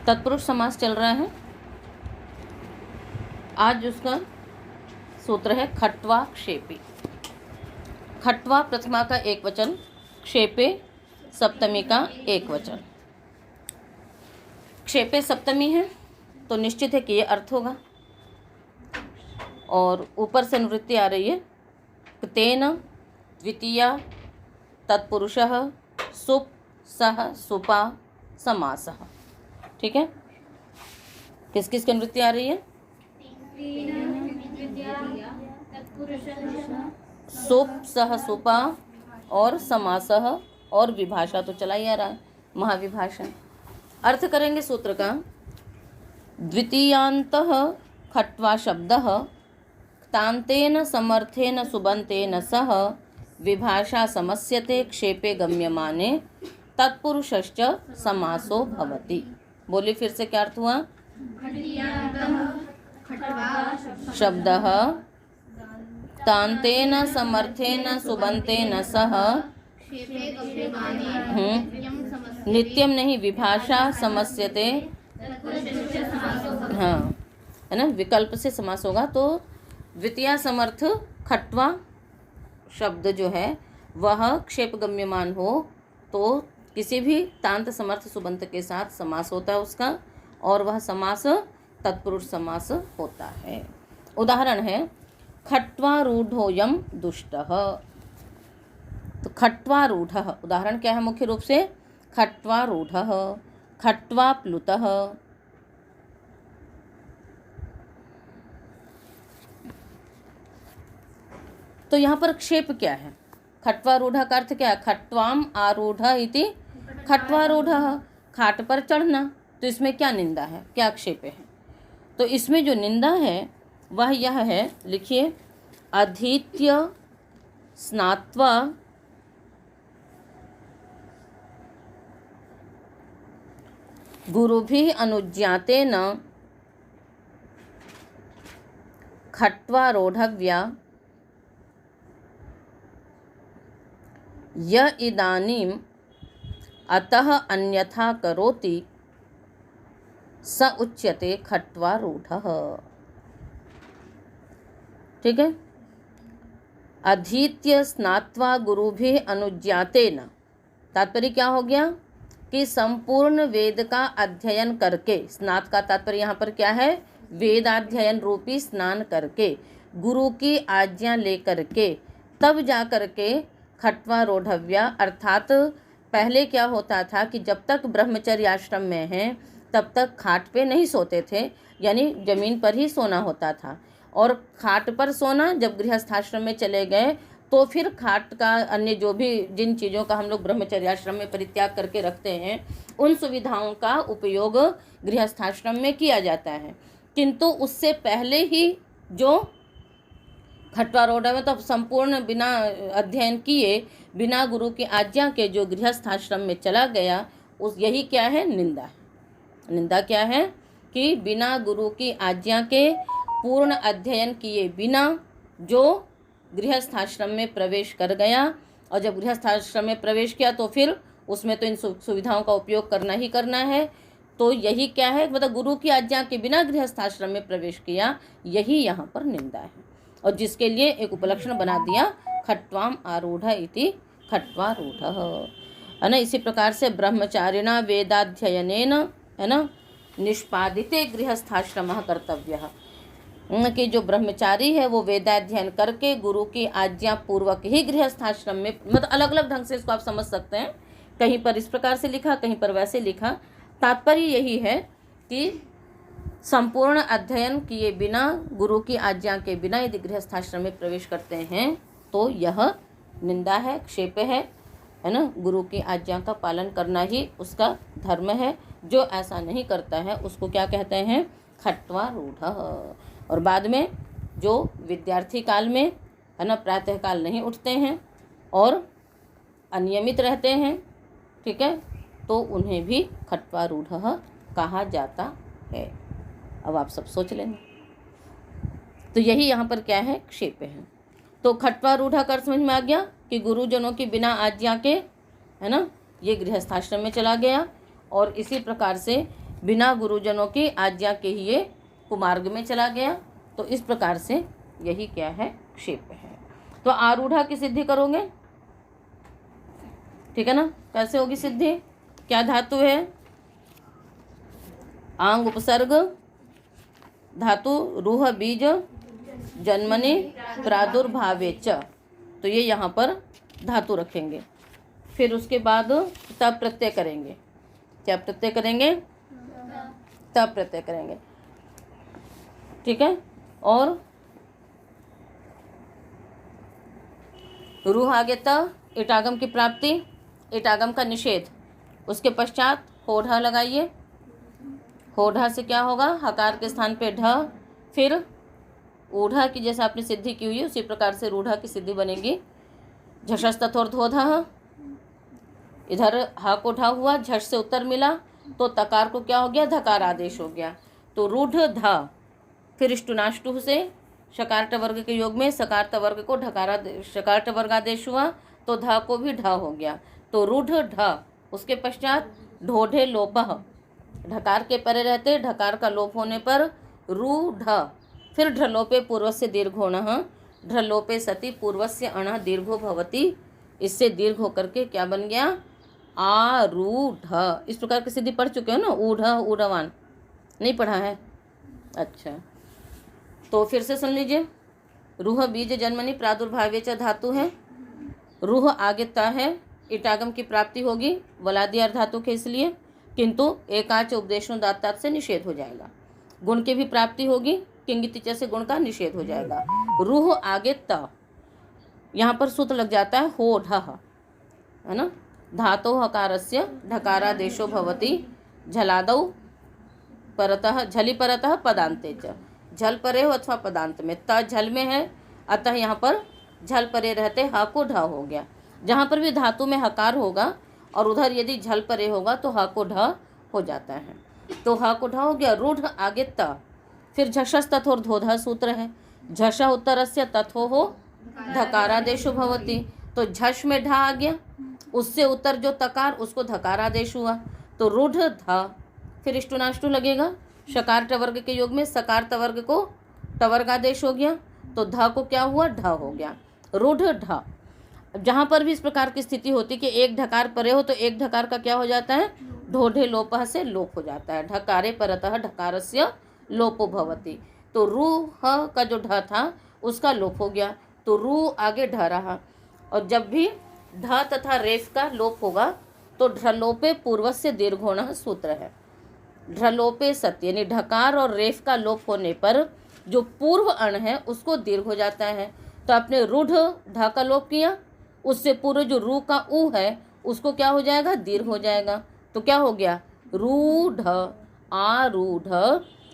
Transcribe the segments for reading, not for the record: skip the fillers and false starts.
तत्पुरुष समास चल रहा है। आज उसका सूत्र है खट्वा क्षेपी। खट्वा प्रथमा का एक वचन, क्षेपे सप्तमी का एक वचन। क्षेपे सप्तमी है तो निश्चित है कि ये अर्थ होगा। और ऊपर से निवृत्ति आ रही है, तेन द्वितीया तत्पुरुषः सुप सह सुपा समासः। ठीक है, किस किस की निवृत्ति आ रही है? सुप सह सुपा और समासः, और विभाषा तो चला ही आ रहा है, महाविभाषण। अर्थ करेंगे सूत्र का। द्वितीयांतः खट्वा शब्दः क्तान्तेन समर्थेन सुबन्तेन सह विभाषा समस्यते क्षेपे गम्यमाने तत्पुरुषश्च समासो भवति। बोलिए फिर से, क्या अर्थ हुआ? शब्दः तान्तेन समर्थेन सुबन्तेन सह, नित्यम नहीं, विभाषा समस्यते, हाँ है ना, विकल्प से समास होगा। तो द्वितीय समर्थ खट्वा शब्द जो है वह क्षेप गम्यमान हो तो किसी भी तांत समर्थ सुबंत के साथ समास होता है उसका, और वह समास तत्पुरुष समास होता है। उदाहरण है खट्वारूढ़ोऽयं दुष्टः। तो खट्वारूढ़ः उदाहरण क्या है? मुख्य रूप से खट्वारूढ़ः, खट्वाप्लुतः। तो यहाँ पर क्षेप क्या है? खट्वारूढ़ का अर्थ क्या है? खट्वाम आरूढ़ इति खट्वारूढ़ः, खाट पर चढ़ना। तो इसमें क्या निंदा है, क्या क्षेप है? तो इसमें जो निंदा है वह यह है, लिखिए, अधीत्य स्नात्वा गुरुभिः अनुज्ञातेन खट्वारोढ़व्या य इदानीम अतः अन्यथा करोति स उच्यते खट्वारूढ़ः। ठीक है, अधीत्य स्नात्वा गुरुभिः अनुज्ञातेन, तात्पर्य क्या हो गया कि संपूर्ण वेद का अध्ययन करके, स्नात का तात्पर्य यहाँ पर क्या है? वेदाध्ययन रूपी स्नान करके, गुरु की आज्ञा लेकर के तब जा कर के खट्वारोढ़व्या, अर्थात पहले क्या होता था कि जब तक ब्रह्मचर्य आश्रम में हैं तब तक खाट पे नहीं सोते थे, यानी जमीन पर ही सोना होता था। और खाट पर सोना, जब गृहस्थाश्रम में चले गए तो फिर खाट का अन्य जो भी जिन चीज़ों का हम लोग ब्रह्मचर्य आश्रम में परित्याग करके रखते हैं उन सुविधाओं का उपयोग गृहस्थाश्रम में किया जाता है। किंतु उससे पहले ही जो खट्वारोढ़ में तो संपूर्ण बिना अध्ययन किए, बिना गुरु की आज्ञा के जो गृहस्थाश्रम में चला गया, उस यही क्या है? निंदा है। निंदा क्या है कि बिना गुरु की आज्ञा के, पूर्ण अध्ययन किए बिना जो गृहस्थाश्रम में प्रवेश कर गया, और जब गृहस्थाश्रम में प्रवेश किया तो फिर उसमें तो इन सुविधाओं का उपयोग करना ही करना है। तो यही क्या है, मतलब गुरु की आज्ञा के बिना गृहस्थाश्रम में प्रवेश किया, यही यहाँ पर निंदा है। और जिसके लिए एक उपलक्षण बना दिया, खट्वाम आरूढ़ इति खट्वारूढ़ः, है ना। इसी प्रकार से ब्रह्मचारिणा वेदाध्ययनेन, है ना, निष्पादिते गृहस्थाश्रमः कर्तव्यः, कि जो ब्रह्मचारी है वो वेदाध्ययन करके गुरु की आज्ञा पूर्वक ही गृहस्थाश्रम में, मतलब अलग अलग ढंग से इसको आप समझ सकते हैं, कहीं पर इस प्रकार से लिखा, कहीं पर वैसे लिखा। तात्पर्य यही है कि संपूर्ण अध्ययन किए बिना, गुरु की आज्ञा के बिना यदि गृहस्थाश्रम में प्रवेश करते हैं तो यह निंदा है, क्षेप है ना। गुरु की आज्ञा का पालन करना ही उसका धर्म है। जो ऐसा नहीं करता है उसको क्या कहते हैं? खट्वारूढ़ः। और बाद में जो विद्यार्थी काल में, है ना, प्रातः काल नहीं उठते हैं और अनियमित रहते हैं, ठीक है, तो उन्हें भी खट्वारूढ़ः कहा जाता है। अब आप सब सोच लेना। तो यही यहाँ पर क्या है? क्षेप है। तो खट्वारूढ़ का अर्थ समझ में आ गया कि गुरुजनों की बिना आज्ञा के, है ना, ये गृहस्थाश्रम में चला गया। और इसी प्रकार से बिना गुरुजनों की आज्ञा के ही ये कुमार्ग में चला गया। तो इस प्रकार से यही क्या है, क्षेप है। तो आरूढ़ा की सिद्धि करोगे, ठीक है ना। कैसे होगी सिद्धि, क्या धातु है, आंग उपसर्ग धातु रूह बीज जन्मनि प्रादुर्भावे च, तो ये यहाँ पर धातु रखेंगे। फिर उसके बाद तब प्रत्यय करेंगे, क्या प्रत्यय करेंगे, तब प्रत्यय करेंगे, ठीक है। और रूह आगे त, इटागम की प्राप्ति, इटागम का निषेध, उसके पश्चात होढ़ा लगाइए। होढ़ा से क्या होगा, हकार के स्थान पे ढ, फिर ऊढ़ा की जैसे आपने सिद्धि की हुई उसी प्रकार से रूढ़ा की सिद्धि बनेगी। झषस्तथोर्धोधः, इधर हा को ढा हुआ, झष से उत्तर मिला तो तकार को क्या हो गया, धकार आदेश हो गया। तो रूढ़ धा, फिर इष्टुनाष्टु से शकार वर्ग के योग में सकार वर्ग को ढकारा शकार वर्गादेश हुआ तो धा को भी ढा हो गया। तो रूढ़ ढा, उसके पश्चात ढोढ़े लोपः, ढकार के परे रहते ढकार का लोप होने पर रूढ़, फिर ढलोपे पूर्वस्य दीर्घोणः, ढलोपे सति पूर्वस्य अणः दीर्घो भवति, इससे दीर्घ होकर के क्या बन गया, आरूढ़। इस प्रकार की सिद्धि पढ़ चुके हो ना, ऊढ़ ऊढ़वान, नहीं पढ़ा है, अच्छा। तो फिर से सुन लीजिए, रूह बीज जन्मनि प्रादुर्भावे च धातु है, रूह आगे त है, इटागम की प्राप्ति होगी वलादियार धातु के इसलिए, किंतु एकाच उपदेशों दातात से निषेध हो जाएगा। गुण की भी प्राप्ति होगी, किंगितिच से गुण का निषेध हो जाएगा। रूह आगे त, यहाँ पर सूत्र लग जाता है हो ढह, है ना। धातो हकारस्य ढकारादेशो भवति झलादौ परतः, झलि परतः पदान्ते च, झल परे हो अथवा पदांत में, त झल में है अतः यहाँ पर झल परे रहते हा को ढ हो गया। जहाँ पर भी धातु में हकार होगा और उधर यदि झल परे होगा तो हा को ढ हो जाता है। तो हा को ढ हो गया। रूढ़ आगे त, फिर झषस तथोर्धोधः सूत्र है, झष उत्तरस्य तथो हो धकारादेशो भवति, तो झष में ढा आ गया, उससे उत्तर जो तकार उसको धकारादेश हुआ। तो रूढ़ धा, फिर इष्टुनाष्टु लगेगा, शकार टवर्ग के योग में सकार तवर्ग को टवर्गादेश हो गया, तो धा को क्या हुआ, ढा हो गया। रूढ़ ढा, जहाँ पर भी इस प्रकार की स्थिति होती कि एक ढकार परे हो तो एक ढकार का क्या हो जाता है, ढोढ़े लोपः से लोप हो जाता है, ढकारे परतः ढकारस्य लोपो भवति। तो रूह का जो ढ था उसका लोप हो गया, तो रू आगे ढ रहा। और जब भी ढ तथा रेफ का लोप होगा तो ढलोपे पूर्वस्य दीर्घोणः सूत्र है। ढलोपे सत्य यानी ढकार और रेफ का लोप होने पर जो पूर्व अण है उसको दीर्घ हो जाता है। तो आपने रूढ़ ढ का लोप किया, उससे पूर्व जो रू का ऊ है उसको क्या हो जाएगा, दीर्घ हो जाएगा। तो क्या हो गया, रूढ़ आरूढ़।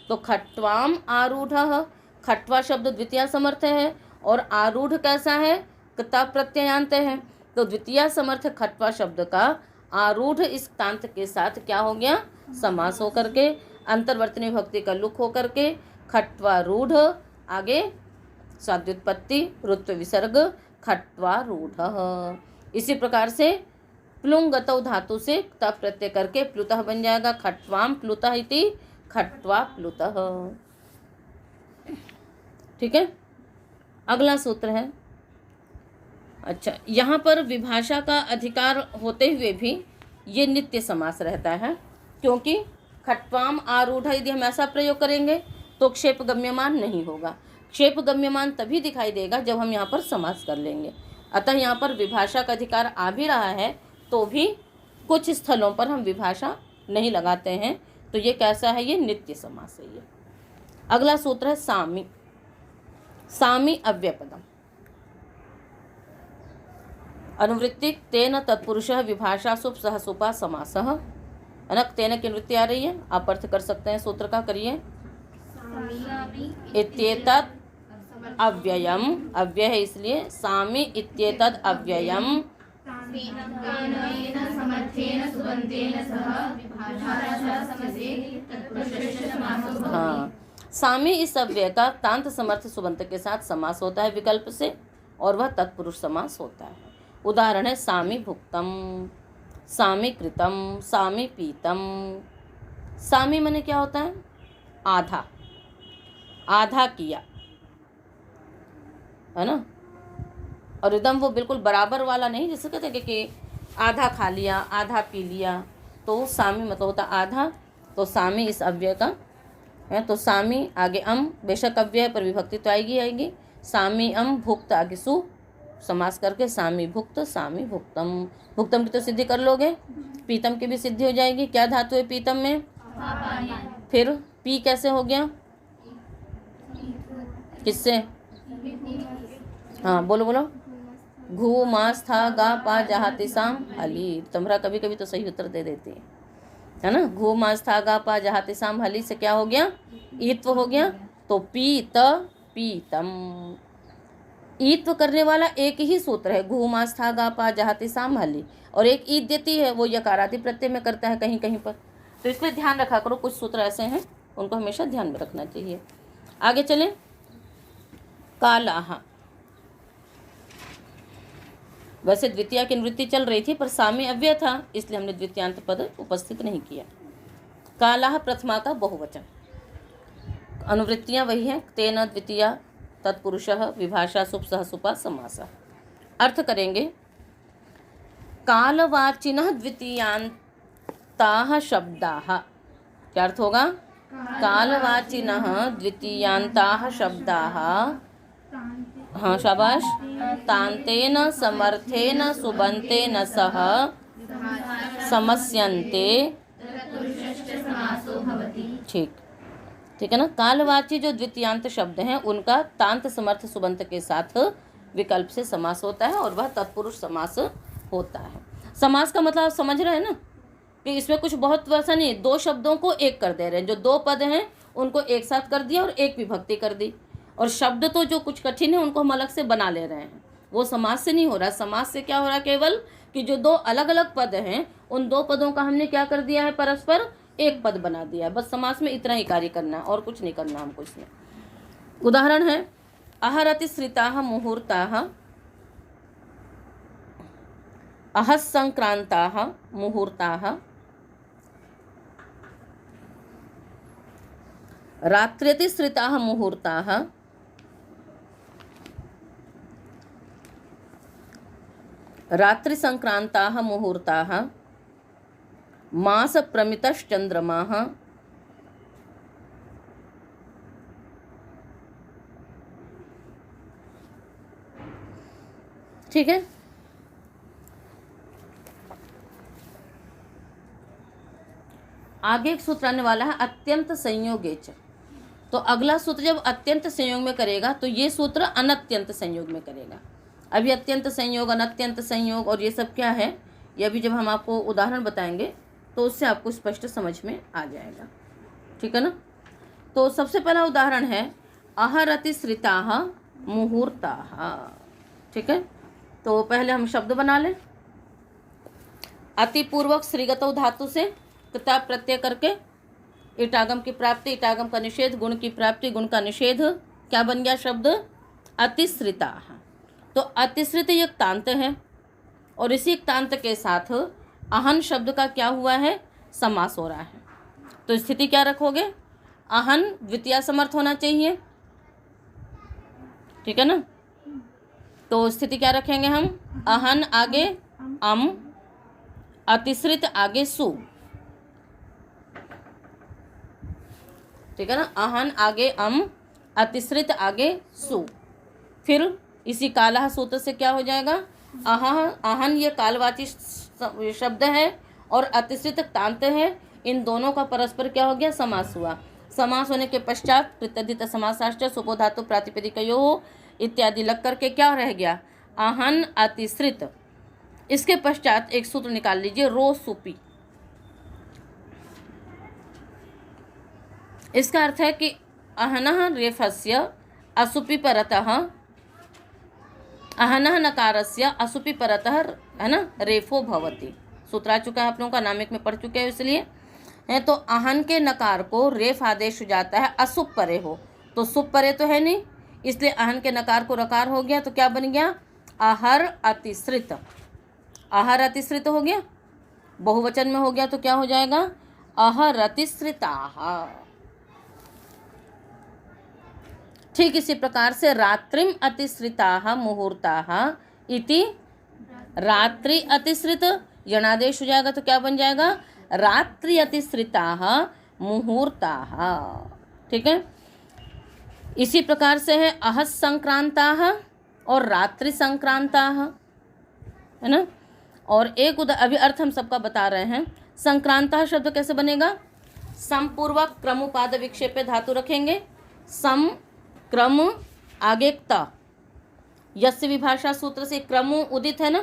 तो खट्वाम आरूढ़, खट्वा शब्द द्वितीय समर्थ है और आरूढ़ कैसा है, कता प्रत्ययांत है। तो द्वितीय समर्थ खट्वा शब्द का आरूढ़ इस तांत के साथ क्या हो गया, समास होकर के अंतर्वर्तनी भक्ति का लुक होकर के खट्वा रूढ़, आगे साध्युत्पत्ति रुत्व विसर्ग खट्वा रूढ़। इसी प्रकार से प्लुंगतौ धातु से त प्रत्यय करके प्लुतः बन जाएगा, खट्वाम प्लुतः इति खट्वा प्लुतः। ठीक है, अगला सूत्र है। अच्छा, यहाँ पर विभाषा का अधिकार होते हुए भी ये नित्य समास रहता है, क्योंकि खट्वाम आरूढ़ यदि हम ऐसा प्रयोग करेंगे तो क्षेप गम्यमान नहीं होगा। क्षेप गम्यमान तभी दिखाई देगा जब हम यहाँ पर समास कर लेंगे। अतः यहाँ पर विभाषा का अधिकार आ भी रहा है तो भी कुछ स्थलों पर हम विभाषा नहीं लगाते हैं, तो ये कैसा है, ये नित्य समास है। ये अगला सूत्र है सामी। सामी अव्ययपदम, अनुवृत्ति तेन तत्पुरुषः विभाषासु सहसुपा समासः। अनक तेन की निवृत्ति आ रही है, आप अर्थ कर सकते हैं सूत्र का, करिए। इत्येतत् अव्ययम, अव्यय है इसलिए सामी इत्येतत् अव्ययम। हाँ, सामी इस अव्यय का तांत समर्थ सुबंत के साथ समास होता है विकल्प से, और वह तत्पुरुष समास होता है। उदाहरण है सामी भुक्तम, सामी कृतम, सामी पीतम, सामी माने क्या होता है? आधा, आधा किया, है ना। और एकदम वो बिल्कुल बराबर वाला नहीं, जैसे कहते हैं कि आधा खा लिया, आधा पी लिया, तो सामी मतलब होता आधा। तो सामी इस अव्यय का है। तो सामी आगे अम, बेशक अव्यय पर विभक्ति तो आएगी। सामी अम भुक्त आगे सु, समास करके सामी भुक्त, सामी भुक्तम। भुक्तम की तो सिद्धि कर लोगे, पीतम की भी सिद्धि हो जाएगी। क्या धातु है पीतम में? फिर पी कैसे हो गया? किससे? हाँ बोलो बोलो। घू मास था गा पा जहाती साम हली। तुम्हारा कभी कभी तो सही उत्तर दे देती है ना। घू मास था गा पा जहाती साम हली से क्या हो गया? ईत्व हो गया। तो पीत पीतम, ईत्व करने वाला एक ही सूत्र है, घू मास था गा पा जहाती साम हली, और एक ईद देती है, वो यकारादि प्रत्यय में करता है कहीं कहीं पर। तो इसलिए ध्यान रखा करो, कुछ सूत्र ऐसे हैं उनको हमेशा ध्यान में रखना चाहिए। आगे चलें। कालाह, वैसे द्वितीया की निवृत्ति चल रही थी पर सामी अव्यय था, इसलिए हमने द्वितीयांत पद उपस्थित नहीं किया। कालाह प्रथमा का बहुवचन, अनुवृत्तियां वही हैं, तेन द्वितीया तत्पुरुषः विभाषा सुप सह सुपा समासः। अर्थ करेंगे, कालवाचिनः द्वितीयांताः शब्दाः। क्या अर्थ होगा? कालवाचिनः द्वितीयांताः शब्दाः, हाँ शाबाश, तान्तेन समर्थेन सुबन्तेन सह समस्यन्ते। ठीक है ना। कालवाची जो द्वितीयांत शब्द हैं उनका तांत समर्थ सुबंत के साथ विकल्प से समास होता है और वह तत्पुरुष समास होता है। समास का मतलब आप समझ रहे हैं ना कि इसमें कुछ बहुत वैसा नहीं, दो शब्दों को एक कर दे रहे हैं। जो दो पद हैं उनको एक साथ कर दिया और एक विभक्ति कर दी, और शब्द तो जो कुछ कठिन है उनको हम अलग से बना ले रहे हैं। वो समास से नहीं हो रहा। समास से क्या हो रहा है? केवल कि जो दो अलग अलग पद हैं उन दो पदों का हमने क्या कर दिया है? परस्पर एक पद बना दिया है। बस समास में इतना ही कार्य करना है और कुछ नहीं करना हमको इसमें। उदाहरण है, अहरतिश्रिताः मुहूर्ताः, अहस्संक्रांताः मुहूर्ताः, रात्र्यतिश्रिताः मुहूर्ताः, रात्रिसंक्रांताः मुहूर्ताः, मास प्रमितश्चंद्रमाः, ठीक है। आगे एक सूत्र आने वाला है अत्यंत संयोगेच। तो अगला सूत्र जब अत्यंत संयोग में करेगा तो ये सूत्र अनत्यंत संयोग में करेगा। अभी अत्यंत संयोग, अनत्यंत संयोग और ये सब क्या है, ये अभी जब हम आपको उदाहरण बताएंगे तो उससे आपको स्पष्ट समझ में आ जाएगा। ठीक है ना। तो सबसे पहला उदाहरण है अहरतिश्रिताः मुहूर्ताः। ठीक है। तो पहले हम शब्द बना लें। अतिपूर्वक श्रीगतौ धातु से कृता प्रत्यय करके इटागम की प्राप्ति, इटागम का निषेध, गुण की प्राप्ति, गुण का निषेध, क्या बन गया शब्द? अतिश्रिताः। तो अतिश्रित एक तांत है और इसी तांत के साथ अहन शब्द का क्या हुआ है? समास हो रहा है। तो स्थिति क्या रखोगे? अहन द्वितीया समर्थ होना चाहिए। ठीक है ना। तो स्थिति क्या रखेंगे हम? अहन आगे अम, अतिश्रित आगे सु। ठीक है ना। अहन आगे अम, अतिश्रित आगे सु। फिर इसी कालह सूत्र से क्या हो जाएगा? अहन ये कालवाची शब्द है और अतिश्रित तांत है, इन दोनों का परस्पर क्या हो गया? समास हुआ। समास होने के पश्चात कृतधित समासाश्च सुपो धातु प्रातिपदिकयोः इत्यादि लग करके क्या रह गया? अहन अतिश्रित। इसके पश्चात एक सूत्र निकाल लीजिए, रो सुपी। इसका अर्थ है कि अहनः रेफस्य असुपि परतः, अहनः नकारस्य असुपि परतः, है ना, रेफो भवति। सूत्र आ चुका है आप लोगों का, नामिक में पढ़ चुके हैं इसलिए है। तो अहन के नकार को रेफ आदेश हो जाता है असुप परे हो, तो सुप परे तो है नहीं, इसलिए अहन के नकार को रकार हो गया। तो क्या बन गया? आहर अतिश्रित। आहर अतिश्रित हो गया, बहुवचन में हो गया तो क्या हो जाएगा? अहरतिश्रिताः। ठीक इसी प्रकार से रात्रिम अतिश्रिताः मुहूर्ताः इति रात्रि अतिश्रित यणादेश हो जाएगा तो क्या बन जाएगा? रात्रि अतिश्रिताः मुहूर्ताः। ठीक है, इसी प्रकार से है अहस संक्रांताः और रात्रि संक्रांताः, है ना। और एक अभी अर्थ हम सबका बता रहे हैं। संक्रांताः शब्द कैसे बनेगा? समपूर्वक क्रमुपाद विक्षेपे धातु रखेंगे, सम क्रम आगे ता, यस्य विभाषा सूत्र से क्रम उदित है ना,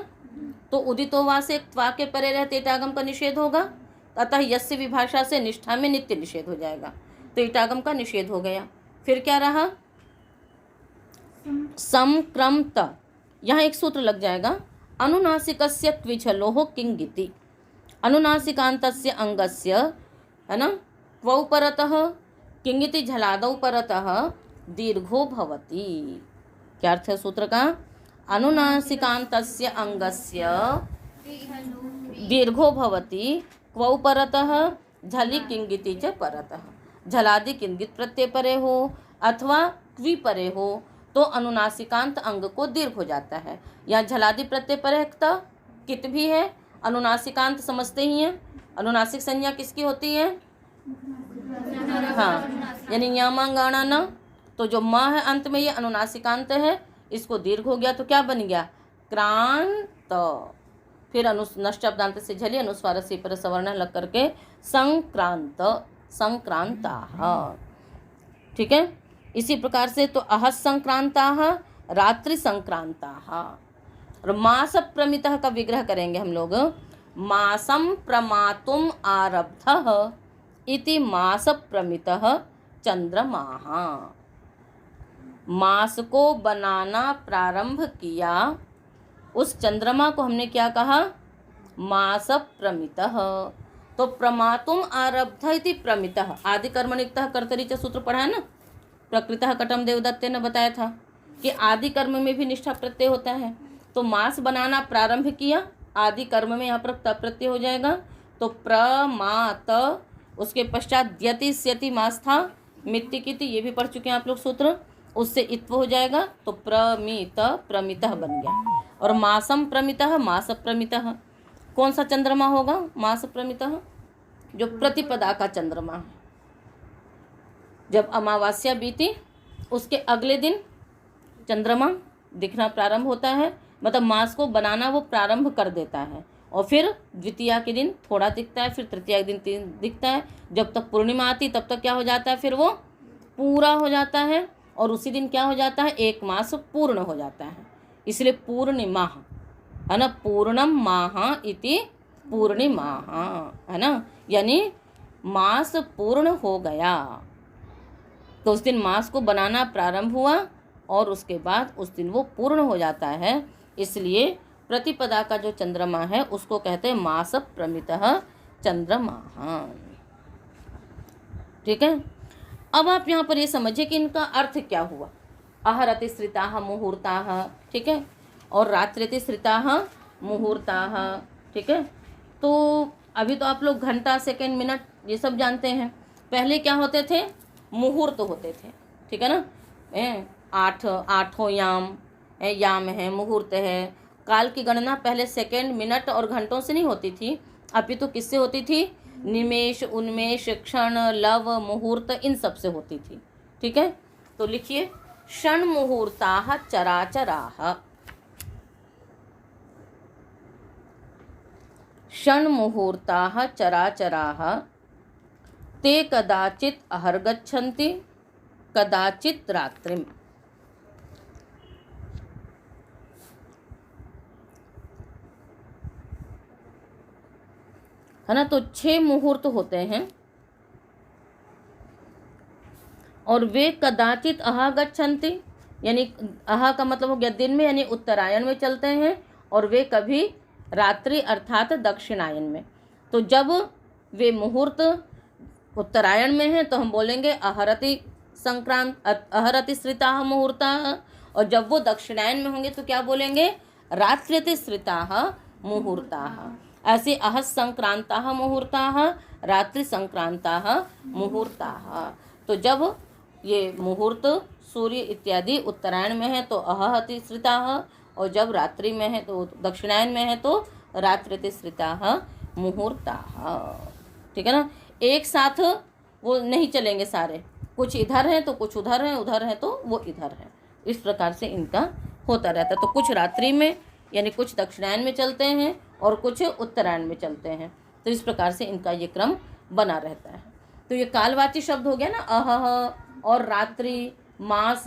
तो उदितो वा से त्वा के परे रहते ईटागम का निषेध होगा, अतः यस्य विभाषा से निष्ठा में नित्य निषेध हो जाएगा, तो ईटागम का निषेध हो गया। फिर क्या रहा? सम क्रम त, यहाँ एक सूत्र लग जाएगा, अनुनासिकस्य क्विझलोः किंगिति, अनुनासिकान्तस्य अंगस्य, है ना, क्वौ परतः किंगिति झलादौ परतः दीर्घो भवति। क्या अर्थ है सूत्र का? अनुनासिकान्तस्य अंगस्य दीर्घो भवति, क्वौ परतः झलि किंगिति च परतः, झलादि किंगित प्रत्यय परे हो अथवा क्वि परे हो तो अनुनासिकांत अंग को दीर्घ हो जाता है। या झलादि प्रत्यय परे कित भी है, अनुनासिकांत समझते ही हैं। अनुनासिक संज्ञा किसकी होती है? हाँ, यानी यामांगाणा न, तो जो म है अंत में ये अनुनासिकांत है, इसको दीर्घ हो गया तो क्या बन गया? क्रांत। फिर नश्चब्दांत से झली अनुस्वार से पर सवर्ण लग करके संक्रांत, संक्रांताः। ठीक है, इसी प्रकार से तो अहस संक्रांताः, रात्रि संक्रांताः। और मास प्रमितः का विग्रह करेंगे हम लोग। मासम प्रमातुम आरब्धः इति मास प्रमितः चंद्रमाः। मास को बनाना प्रारंभ किया, उस चंद्रमा को हमने क्या कहा? मास प्रमितः। तो प्रमातुम आरब्ध इति प्रमितः, आदि कर्मणिकतः कर्तरी च सूत्र पढ़ा है ना, प्रकृतः कटम देवदत्ते ने बताया था कि आदि कर्म में भी निष्ठा प्रत्यय होता है। तो मास बनाना प्रारंभ किया, आदि कर्म में यहाँ पर त प्रत्यय हो जाएगा, तो प्रमात, उसके पश्चात द्यति स्यति मास था, मित्तिकिति ये भी पढ़ चुके हैं आप लोग सूत्र, उससे इत्व हो जाएगा, तो प्रमित प्रमितः बन गया। और मासम प्रमितः, मास प्रमितः, कौन सा चंद्रमा होगा? मास प्रमितः, जो प्रतिपदा का चंद्रमा है। जब अमावस्या बीती उसके अगले दिन चंद्रमा दिखना प्रारंभ होता है, मतलब मास को बनाना वो प्रारंभ कर देता है, और फिर द्वितीया के दिन थोड़ा दिखता है, फिर तृतीया के दिन दिखता है, जब तक पूर्णिमा आती तब तक क्या हो जाता है? फिर वो पूरा हो जाता है, और उसी दिन क्या हो जाता है? एक मास पूर्ण हो जाता है, इसलिए पूर्णिमा है ना, पूर्णम माह इति पूर्णिमा, है ना, यानी मास पूर्ण हो गया। तो उस दिन मास को बनाना प्रारंभ हुआ और उसके बाद उस दिन वो पूर्ण हो जाता है, इसलिए प्रतिपदा का जो चंद्रमा है उसको कहते हैं मास प्रमितः चंद्रमा। ठीक है, अब आप यहाँ पर ये समझिए कि इनका अर्थ क्या हुआ। अहरतिश्रिताः मुहूर्ताः, ठीक है, और रात्रितिश्रिताः मुहूर्ताः। ठीक है, तो अभी तो आप लोग घंटा, सेकंड, मिनट ये सब जानते हैं। पहले क्या होते थे? मुहूर्त होते थे। ठीक है ना, आठों याम है, मुहूर्त है। काल की गणना पहले सेकंड, मिनट और घंटों से नहीं होती थी, अभी तो किससे होती थी? निमेष, उन्मेष, क्षण, लव, मुहूर्त, इन सब से होती थी। ठीक है, तो लिखिए क्षण मुहूर्ताः चराचराः। क्षण मुहूर्ताः चराचराः ते कदाचित् अहर्गच्छन्ति कदाचित् रात्रिम्। है ना, तो 6 मुहूर्त होते हैं और वे कदाचित अहा गच्छन्ति, यानी अहा का मतलब हो गया दिन में, यानी उत्तरायण में चलते हैं, और वे कभी रात्रि अर्थात दक्षिणायन में। तो जब वे मुहूर्त उत्तरायण में हैं तो हम बोलेंगे अहरति संक्रांत, अहरतिश्रिताः मुहूर्ताः, और जब वो दक्षिणायन में होंगे तो क्या बोलेंगे? रात्र्यतिश्रिताः मुहूर्ताः। ऐसे अह संक्रांताः मुहूर्ताः, रात्रि संक्रांताः मुहूर्ताः। तो जब ये मुहूर्त सूर्य इत्यादि उत्तरायण में है तो अह तिसृताः, और जब रात्रि में है तो दक्षिणायन में है तो रात्रि तिसृताः मुहूर्ताः। ठीक है ना, एक साथ वो नहीं चलेंगे सारे, कुछ इधर हैं तो कुछ उधर हैं, उधर है तो वो इधर है। इस प्रकार से इनका होता रहता है। तो कुछ रात्रि में यानी कुछ दक्षिणायन में चलते हैं और कुछ उत्तरायण में चलते हैं। तो इस प्रकार से इनका ये क्रम बना रहता है। तो ये कालवाची शब्द हो गया ना, अहह और रात्रि, मास,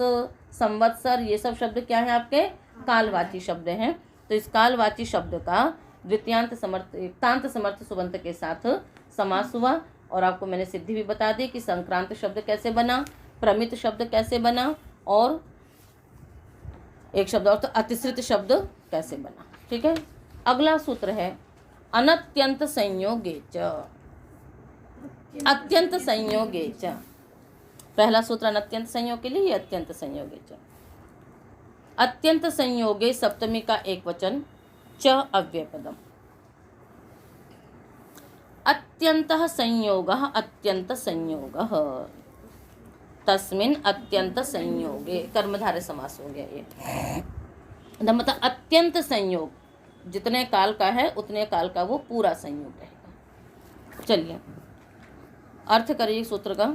संवत्सर, ये सब शब्द क्या है आपके कालवाची शब्द हैं। तो इस कालवाची शब्द का द्वितीयांत समर्थ एकतांत समर्थ सुबंत के साथ समास हुआ। और आपको मैंने सिद्धि भी बता दी कि संक्रांत शब्द कैसे बना, प्रमित शब्द कैसे बना, और एक शब्द और तो अतिश्रित शब्द कैसे बना। ठीक है, अगला सूत्र है अनत्यंत संयोगे च। अत्यंत संयोगे च, पहला सूत्र अनत्यंत संयोग के लिए, ये अत्यंत संयोगे च। अत्यंत संयोगे सप्तमी का एक वचन, च अव्यय पदम। अत्यंतः संयोगः अत्यंत संयोगः, तस्मिन् अत्यंत संयोगे, कर्मधारय समास हो गया ये। मतलब अत्यंत संयोग, जितने काल का है उतने काल का वो पूरा संयोग रहेगा। चलिए अर्थ करिए सूत्र का।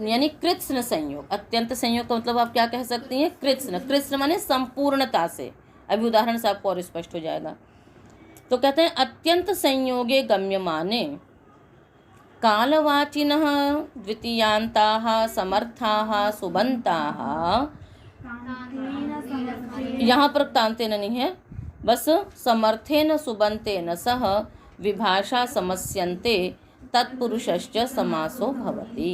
यानी कृत्स्न संयोग, अत्यंत संयोग का मतलब आप क्या कह सकती हैं, कृत्स्न। कृत्स्न माने संपूर्णता से, अभी उदाहरण से आपको और स्पष्ट हो जाएगा। तो कहते हैं अत्यंत संयोगे गम्यमाने कालवाचिनः द्वितीयांताः समर्थाः सुबन्ताः, यहाँ पर तान्तेन नहीं है, बस समर्थेन सुबन्तेन सह विभाषा समस्यन्ते तत्पुरुषश्च समासो भवति।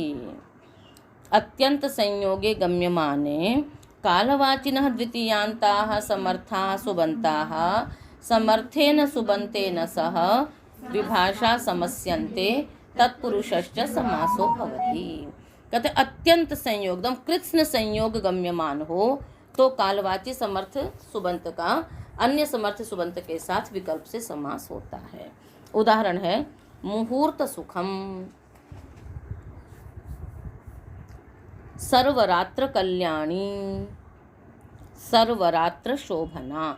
अत्यंत संयोगे गम्यमाने कालवाचिनः द्वितीयांताः समर्थाः सुबन्ताः समर्थेन सुबन्तेन सह विभाषा समस्यन्ते तत्पुरुषश्च समासो भवति। कहते अत्यंत संयोग, एकदम कृत्स्न संयोग गम्यमान हो तो कालवाची समर्थ सुबंत का अन्य समर्थ सुबंत के साथ विकल्प से समास होता है। उदाहरण है मुहूर्त सुखम, सर्वरात्र कल्याणी, सर्वरात्र शोभना।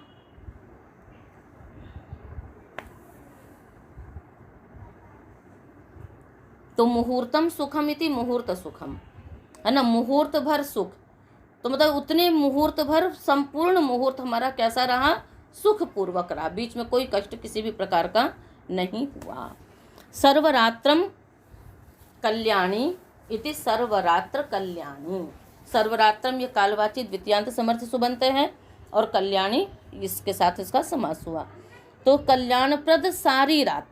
तो मुहूर्तम सुखम इति मुहूर्त सुखम है ना, मुहूर्त भर सुख। तो मतलब उतने मुहूर्त भर संपूर्ण मुहूर्त हमारा कैसा रहा, सुख पूर्वक रहा, बीच में कोई कष्ट किसी भी प्रकार का नहीं हुआ। सर्वरात्रम कल्याणी इति सर्वरात्र कल्याणी। सर्वरात्रम ये कालवाची द्वितीयांत समर्थ सुबंत है और कल्याणी इसके साथ इसका समास हुआ। तो कल्याणप्रद सारी रात,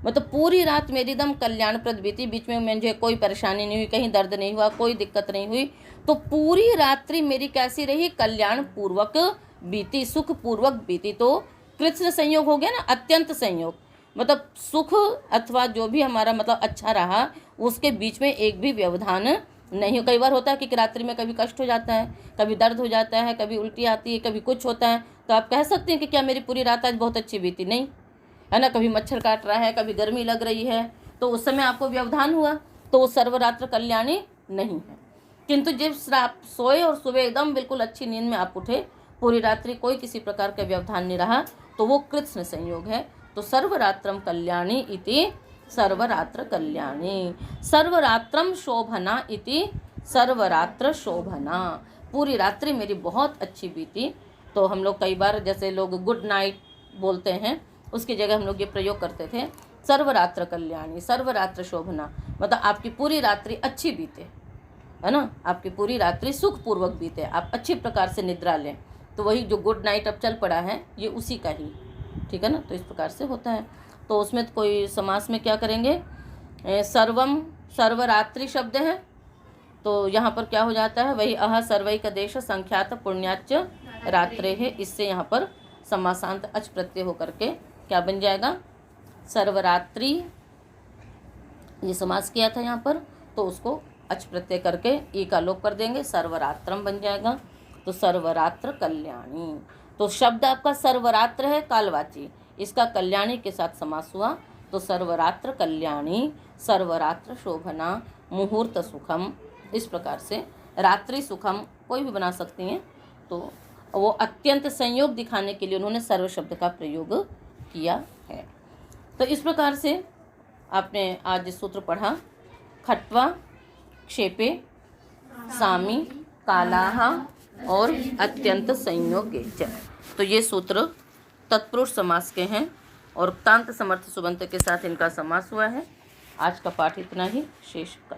मतलब पूरी रात मेरी एकदम कल्याणप्रद बीती, बीच में मुझे कोई परेशानी नहीं हुई, कहीं दर्द नहीं हुआ, कोई दिक्कत नहीं हुई। तो पूरी रात्रि मेरी कैसी रही, कल्याण पूर्वक बीती, सुख पूर्वक बीती। तो कृत्स्न संयोग हो गया ना, अत्यंत संयोग, मतलब सुख अथवा जो भी हमारा मतलब अच्छा रहा उसके बीच में एक भी व्यवधान नहीं। कई बार होता है कि रात्रि में कभी कष्ट हो जाता है, कभी दर्द हो जाता है, कभी उल्टी आती है, कभी कुछ होता है, तो आप कह सकते हैं कि क्या मेरी पूरी रात आज बहुत अच्छी बीती, नहीं है ना। कभी मच्छर काट रहा है, कभी गर्मी लग रही है, तो उस समय आपको व्यवधान हुआ, तो वो सर्वरात्र कल्याणी नहीं है। किंतु जब आप सोए और सुबह एकदम बिल्कुल अच्छी नींद में आप उठे, पूरी रात्रि कोई किसी प्रकार का व्यवधान नहीं रहा, तो वो कृत्स्न संयोग है। तो सर्वरात्रम कल्याणी इति सर्वरात्र कल्याणी, सर्वरात्रम शोभना इति सर्वरात्र शोभना। पूरी रात्रि मेरी बहुत अच्छी बीती। तो हम लोग कई बार जैसे लोग गुड नाइट बोलते हैं, उसकी जगह हम लोग ये प्रयोग करते थे सर्वरात्र कल्याणी, सर्वरात्र शोभना, मतलब आपकी पूरी रात्रि अच्छी बीते, है ना, आपकी पूरी रात्रि सुखपूर्वक बीते, आप अच्छी प्रकार से निद्रा लें। तो वही जो गुड नाइट अब चल पड़ा है ये उसी का ही, ठीक है ना। तो इस प्रकार से होता है। तो उसमें कोई समास में क्या करेंगे, सर्वम सर्वरात्रि शब्द है, तो यहाँ पर क्या हो जाता है, वही अह सर्वैक देश संख्यात पुण्याच रात्रे है, इससे यहाँ पर समासांत अच प्रत्यय होकर के क्या बन जाएगा, सर्वरात्रि। ये समास किया था यहाँ पर, तो उसको अच प्रत्यय करके ई का लोप कर देंगे, सर्वरात्रम बन जाएगा। तो सर्वरात्र कल्याणी, तो शब्द आपका सर्वरात्र है कालवाची, इसका कल्याणी के साथ समास हुआ तो सर्वरात्र कल्याणी, सर्वरात्र शोभना, मुहूर्त सुखम, इस प्रकार से रात्रि सुखम कोई भी बना सकती हैं। तो वो अत्यंत संयोग दिखाने के लिए उन्होंने सर्व शब्द का प्रयोग किया है। तो इस प्रकार से आपने आज सूत्र पढ़ा, खट्वा, क्षेपे, सामी, कालाहा और अत्यंत संयोगे च। तो ये सूत्र तत्पुरुष समास के हैं और उक्तांत समर्थ सुबंत के साथ इनका समास हुआ है। आज का पाठ इतना ही, शेष कल।